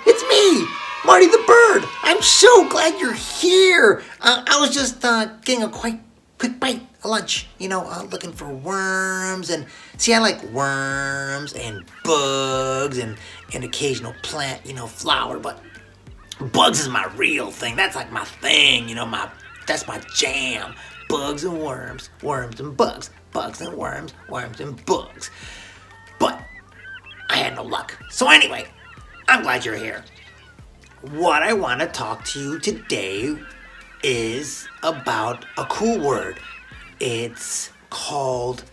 It's me, Marty the Bird. I'm so glad you're here. I was just getting a quick bite of lunch, looking for worms. And see, I like worms and bugs and an occasional plant, flower. But bugs is my real thing. That's like my thing, that's my jam. Bugs and worms, worms and bugs, bugs and worms, worms and bugs. But I had no luck. So anyway, I'm glad you're here. What I want to talk to you today is about a cool word. It's called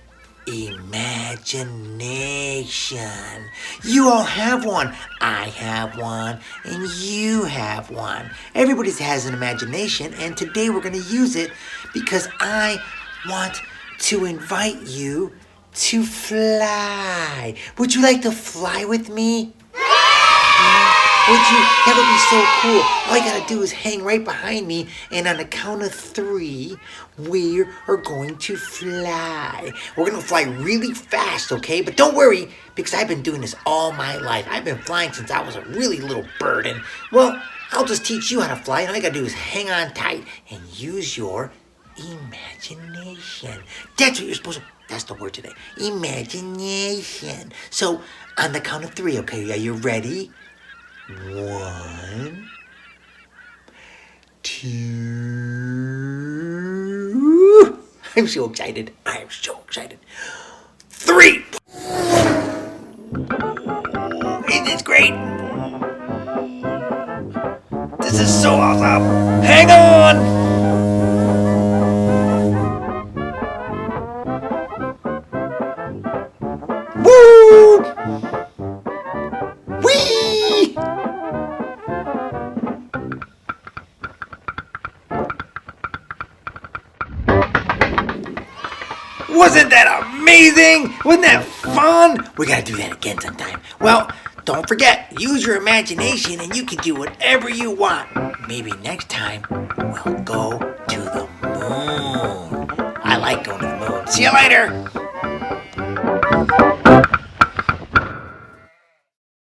imagination. You all have one. I have one. And you have one. Everybody has an imagination, and today we're going to use it because I want to invite you to fly. Would you like to fly with me? Would you? That would be so cool. All you gotta do is hang right behind me, and on the count of 3, we are going to fly. We're gonna fly really fast, okay? But don't worry, because I've been doing this all my life. I've been flying since I was a really little bird, and, well, I'll just teach you how to fly, and all you gotta do is hang on tight and use your imagination. That's what you're supposed to. That's the word today. Imagination. So, on the count of 3, okay? Are you ready? 1, 2. I'm so excited. 3. Isn't this great? This is so awesome. Hang on. Woo! Whee! Wasn't that amazing? Wasn't that fun? We gotta do that again sometime. Well, don't forget, use your imagination and you can do whatever you want. Maybe next time we'll go to the moon. I like going to the moon. See you later.